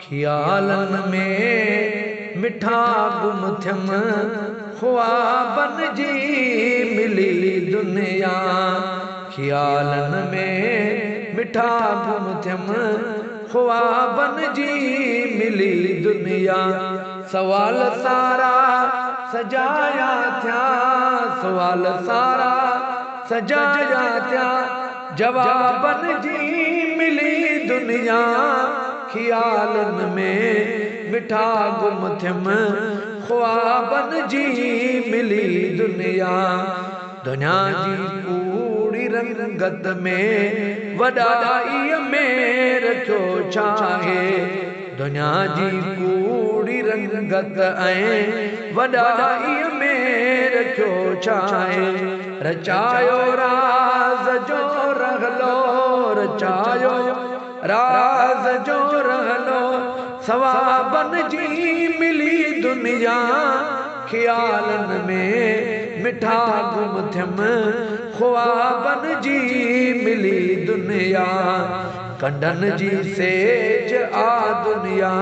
ख्यालन में मिठा गुम थियम ख्वाबन जी मिली दुनिया। ख्यालन में मिठा गुम थियम ख्वाबन जी मिली दुनिया। सवाल सारा सजाया थिया, सवाल सारा सजाया थिया, जवाबन जी मिली दुनिया। ख्यालन में मिठा गुम थियम ख्वाबन जी मिली दुनिया। दुनिया जी कूड़ी रंगत में वॾाई में रखियो छाहे। दुनिया जी कूड़ी रंगत ऐं वॾाई में रखियो छाहे। रचायो राज जो रहलो, रचायो राज जो रहलो, सवाबन जी मिली दुनिया। ख्यालन में मिठा गुम थियम ख्वाबन जी मिली दुनिया। कंडन जी सेज आ दुनिया,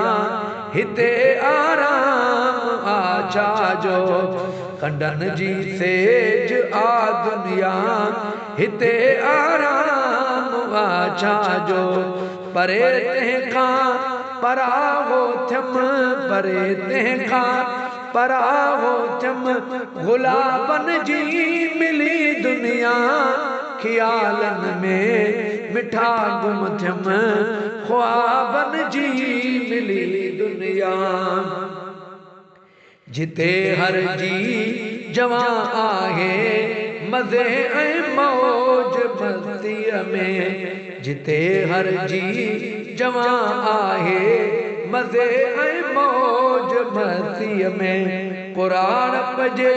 हिते आराम आ छाजो। कंडन जी सेज आ दुनिया, हिते आराम आ छाजो। परे तंहिंखां परावो थियम, परे तंहिंखां परावो थियम गुलाबन जी मिली दुनिया। ख्यालन में मिठा गुम थियम ख्वाबन जी मिली दुनिया। जिते हर जी जवां आहे मज़े ऐं मौज मस्तीअ में। जिते हर जी जवां आहे मज़े ऐं मौज मस्तीअ में। क़ुरान पजे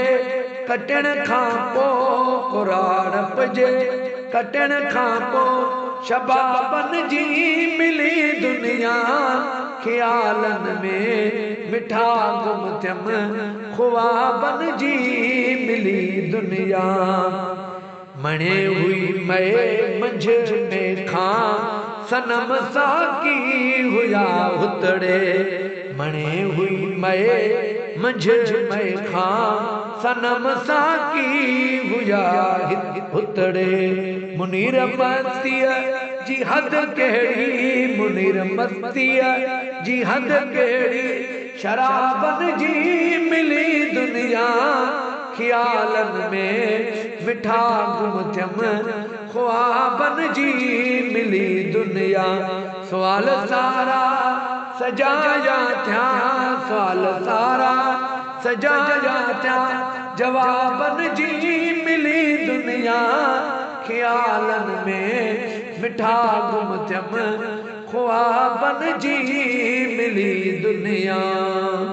कटण खां पोइ, क़ुरान पजे कटण खां पोइ शबाबन जी मिली दुनिया। ख्यालन में मिठा गुम थियम ख्वाबन जी मिली दुनिया। मणे हुई मए मंझ में खां सनम साकी हुया हुतड़े। मणे हुई मए मंझ में खां सनम साकी हुया हुतड़े। मुनीर मस्तीअ जी हद कहिड़ी, मुनीर मस्तीअ जी हद कहिड़ी, शराबन जी मिली दुनिया। ख्यालन में मिठा गुम थियम ख्वाबन जी मिली दुनिया। सवाल सारा सजाया थिया, सवाल सारा सजाया थिया, जवाबन जी मिली दुनिया। ख्यालन में मिठा गुम थियम ख्वाबन जी मिली दुनिया।